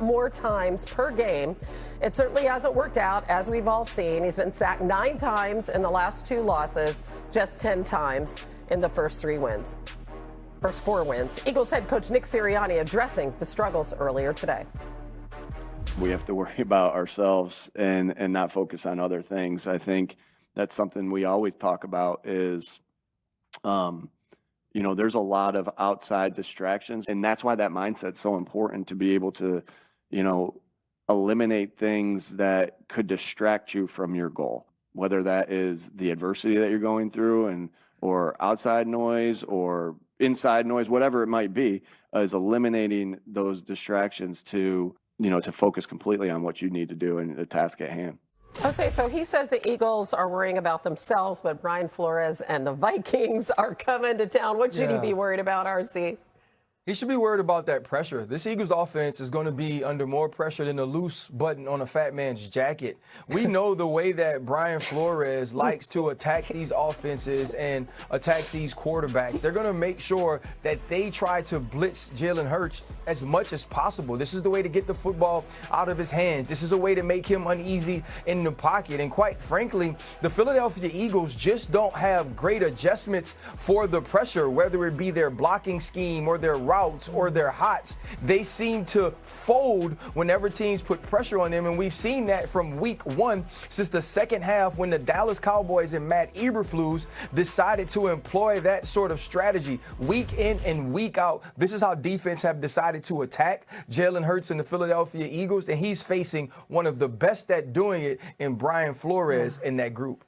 more times per game. It certainly hasn't worked out, as we've all seen. He's been sacked 9 times in the last 2 losses, just 10 times in the first 4 wins. Eagles head coach Nick Sirianni addressing the struggles earlier today. We have to worry about ourselves and not focus on other things. I think that's something we always talk about is, there's a lot of outside distractions, and that's why that mindset's so important, to be able to, eliminate things that could distract you from your goal, whether that is the adversity that you're going through or outside noise or inside noise, whatever it might be, is eliminating those distractions to focus completely on what you need to do and the task at hand. Jose, so he says the Eagles are worrying about themselves, but Brian Flores and the Vikings are coming to town. What should he be worried about, RC? He should be worried about that pressure. This Eagles offense is going to be under more pressure than a loose button on a fat man's jacket. We know the way that Brian Flores likes to attack these offenses and attack these quarterbacks. They're going to make sure that they try to blitz Jalen Hurts as much as possible. This is the way to get the football out of his hands. This is a way to make him uneasy in the pocket. And quite frankly, the Philadelphia Eagles just don't have great adjustments for the pressure, whether it be their blocking scheme or their routes or their hots. They seem to fold whenever teams put pressure on them, and we've seen that from week 1 since the second half when the Dallas Cowboys and Matt Eberflus decided to employ that sort of strategy week in and week out. This is how defense have decided to attack Jalen Hurts and the Philadelphia Eagles, and he's facing one of the best at doing it in Brian Flores in that group.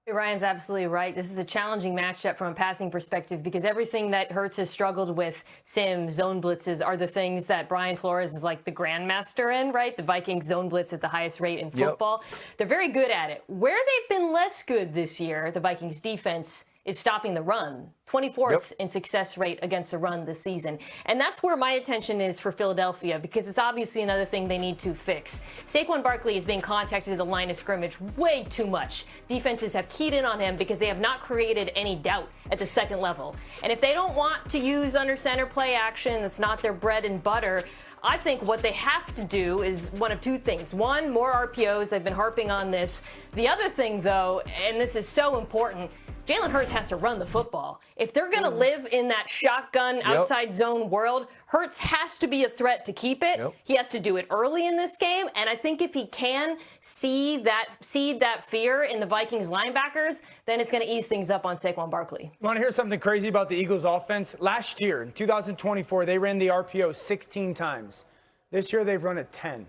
Ryan's absolutely right. This is a challenging matchup from a passing perspective because everything that Hurts has struggled with, sim, zone blitzes, are the things that Brian Flores is like the grandmaster in, right? The Vikings zone blitz at the highest rate in football. They're very good at it. Where they've been less good this year, the Vikings defense, is stopping the run. 24th in success rate against the run this season. And that's where my attention is for Philadelphia, because it's obviously another thing they need to fix. Saquon Barkley is being contacted at the line of scrimmage way too much. Defenses have keyed in on him because they have not created any doubt at the second level. And if they don't want to use under center play action, that's not their bread and butter, I think what they have to do is one of 2 things. One, more RPOs. I've been harping on this. The other thing, though, and this is so important, Jalen Hurts has to run the football. If they're going to live in that shotgun outside zone world, Hurts has to be a threat to keep it. He has to do it early in this game. And I think if he can seed that fear in the Vikings linebackers, then it's going to ease things up on Saquon Barkley. You want to hear something crazy about the Eagles offense? Last year, in 2024, they ran the RPO 16 times. This year, they've run it 10.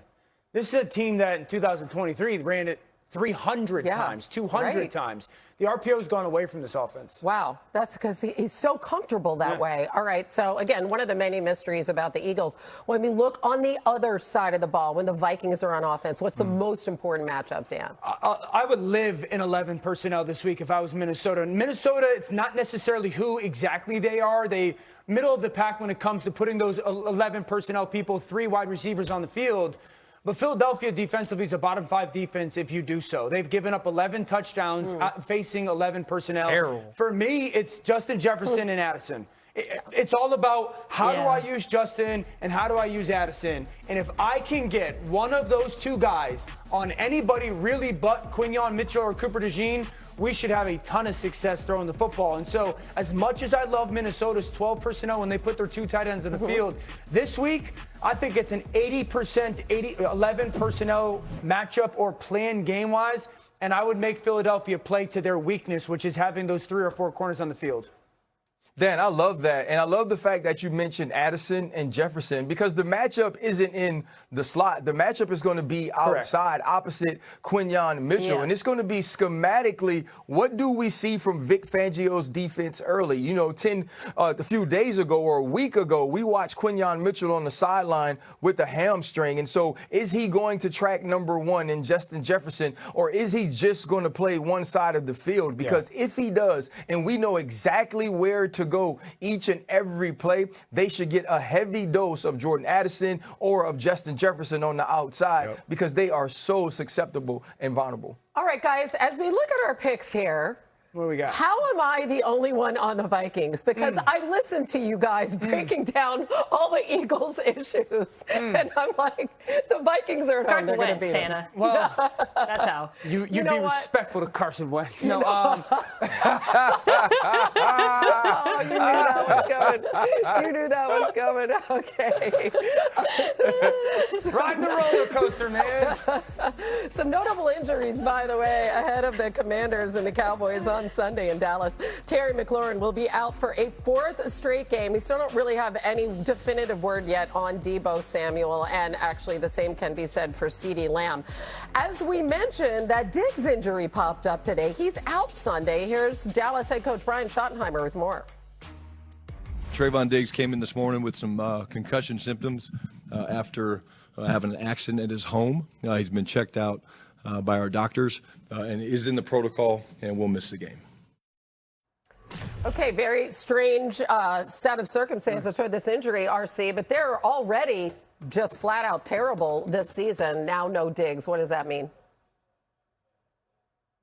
This is a team that in 2023 ran it 300 times, 200 times. The RPO has gone away from this offense. Wow, that's because he's so comfortable that way. All right, so again, one of the many mysteries about the Eagles, when we look on the other side of the ball, when the Vikings are on offense, what's the most important matchup, Dan? I would live in 11 personnel this week if I was Minnesota. In Minnesota, it's not necessarily who exactly they are. They middle of the pack when it comes to putting those 11 personnel people, 3 wide receivers on the field. But Philadelphia defensively is a bottom 5 defense if you do so. They've given up 11 touchdowns facing 11 personnel. Terrible. For me, it's Justin Jefferson and Addison. It's all about how do I use Justin and how do I use Addison. And if I can get one of those 2 guys on anybody really but Quinyon Mitchell or Cooper DeJean, we should have a ton of success throwing the football. And so as much as I love Minnesota's 12 personnel when they put their 2 tight ends in the field, this week, I think it's an 80%, 11 personnel matchup or plan game-wise, and I would make Philadelphia play to their weakness, which is having those 3 or 4 corners on the field. Dan, I love that. And I love the fact that you mentioned Addison and Jefferson, because the matchup isn't in the slot. The matchup is going to be outside, opposite Quinyon Mitchell. And it's going to be schematically, what do we see from Vic Fangio's defense early? You know, a few days ago or a week ago, we watched Quinyon Mitchell on the sideline with a hamstring. And so is he going to track number 1 in Justin Jefferson, or is he just going to play one side of the field? Because if he does, and we know exactly where to go each and every play, they should get a heavy dose of Jordan Addison or of Justin Jefferson on the outside because they are so susceptible and vulnerable. All right, guys, as we look at our picks here, What we got? How am I the only one on the Vikings? Because I listened to you guys breaking down all the Eagles' issues, and I'm like, the Vikings are at home. They're going to be Santa. Well, That's how. you'd know be what? respectful to Carson Wentz. No, Oh, you knew that was coming. You knew that was coming. Okay. ride the roller coaster, man. Some notable injuries, by the way, ahead of the Commanders and the Cowboys on Sunday in Dallas. Terry McLaurin will be out for a 4th straight game. We still don't really have any definitive word yet on Deebo Samuel, and actually the same can be said for CeeDee Lamb. As we mentioned, that Diggs injury popped up today. He's out Sunday. Here's Dallas head coach Brian Schottenheimer with more. Trayvon Diggs came in this morning with some concussion symptoms after having an accident at his home. He's been checked out by our doctors and is in the protocol and will miss the game. Okay, very strange set of circumstances for this injury, RC, but they're already just flat out terrible this season. Now no Diggs. What does that mean?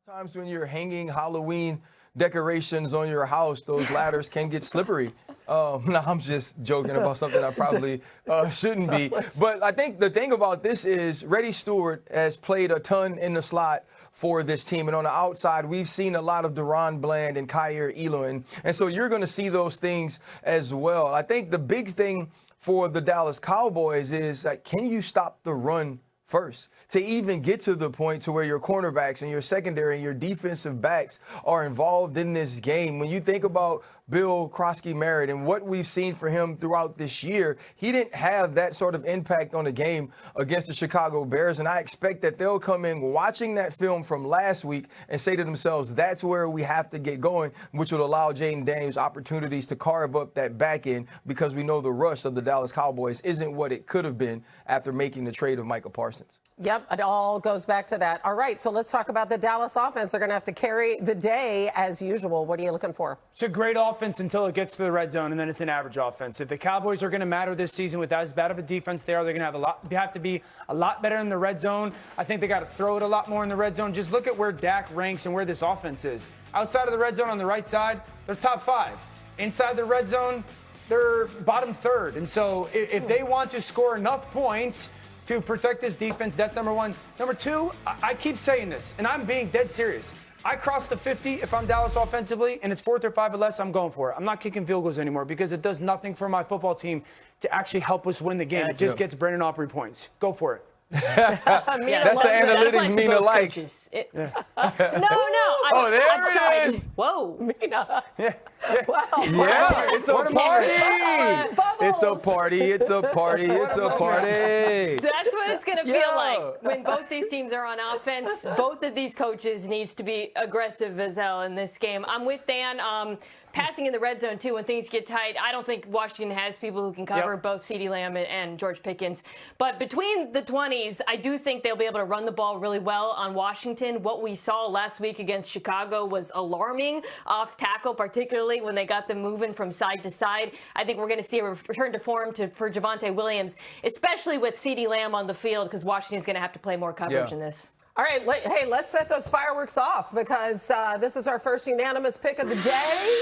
Times when you're hanging Halloween decorations on your house, those ladders can get slippery. No, I'm just joking about something I probably shouldn't be. But I think the thing about this is Reddy Stewart has played a ton in the slot for this team. And on the outside, we've seen a lot of Deron Bland and Kyer Elam. And so you're going to see those things as well. I think the big thing for the Dallas Cowboys is, like, can you stop the run first to even get to the point to where your cornerbacks and your secondary and your defensive backs are involved in this game? When you think about Bill Krosky-Merritt and what we've seen for him throughout this year, he didn't have that sort of impact on the game against the Chicago Bears. And I expect that they'll come in watching that film from last week and say to themselves, that's where we have to get going, which will allow Jaden Daniels opportunities to carve up that back end, because we know the rush of the Dallas Cowboys isn't what it could have been after making the trade of Micah Parsons. Yep, it all goes back to that. All right, so let's talk about the Dallas offense. They're going to have to carry the day as usual. What are you looking for? It's a great offense until it gets to the red zone, and then it's an average offense. If the Cowboys are going to matter this season with as bad of a defense they are, they're going to have to be a lot better in the red zone. I think they got to throw it a lot more in the red zone. Just look at where Dak ranks and where this offense is. Outside of the red zone on the right side, they're top 5. Inside the red zone, they're bottom 3rd. And so if they want to score enough points to protect this defense, that's number one. Number two, I keep saying this, and I'm being dead serious. I cross the 50 if I'm Dallas offensively, and it's 4th or 5 or less, I'm going for it. I'm not kicking field goals anymore because it does nothing for my football team to actually help us win the game. It just gets Brendan Opry points. Go for it. That's the analytics Mina likes. No. Oh, there it is. Whoa. Mina. Wow. Yeah, it's a party. Bubbles. It's a party. It's a party. It's a party. That's what it's going to feel Yeah. like when both these teams are on offense. Both of these coaches needs to be aggressive as hell in this game. I'm with Dan. Passing in the red zone, too, when things get tight. I don't think Washington has people who can cover both CeeDee Lamb and George Pickens. But between the 20s, I do think they'll be able to run the ball really well on Washington. What we saw last week against Chicago was alarming off tackle, particularly when they got them moving from side to side. I think we're going to see a return to form for Javonte Williams, especially with CeeDee Lamb on the field, because Washington's going to have to play more coverage in this. All right, hey, let's set those fireworks off, because this is our first unanimous pick of the day.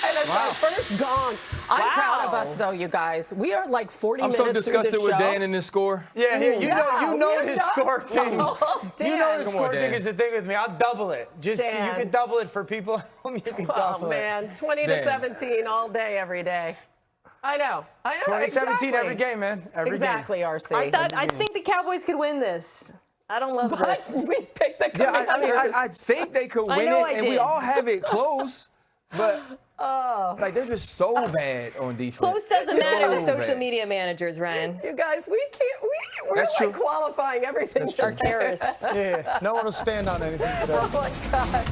And it's our first gong. I'm proud of us, though, you guys. We are like 40 minutes through the show. I'm so disgusted with Dan and this score. Yeah, here, you know his score thing. Dan. You know his Come score on, thing Dan. is the thing with me. I'll double it. Just Dan. you can double it for people at home. You can double Oh, man, 20 to Dan. 17 all day, every day. I know. 2017 exactly. every game, man. Every Exactly, game. RC. I think the Cowboys could win this. I don't love But this. we picked the Yeah, I mean, Commanders. I think they could win know it, I and we did. all have it close. But like, they're just so bad on defense. Close doesn't matter to So social bad. media managers, Ryan. You guys, we're That's like true. qualifying everything. They're terrorists. Yeah, no one will stand on anything. Oh my gosh.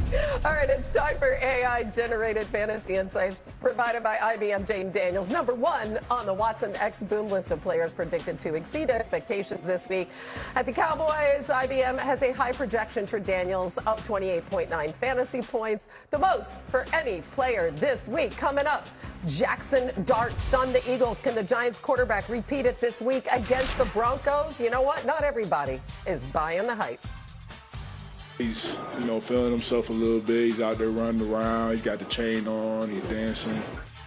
All right, it's time for AI-generated fantasy insights provided by IBM Jaden Daniels. Number 1 on the Watson X boom list of players predicted to exceed expectations this week. At the Cowboys, IBM has a high projection for Daniels, up 28.9 fantasy points, the most for any player this week. Coming up, Jackson Dart stunned the Eagles. Can the Giants quarterback repeat it this week against the Broncos? You know what? Not everybody is buying the hype. He's, feeling himself a little bit. He's out there running around. He's got the chain on. He's dancing.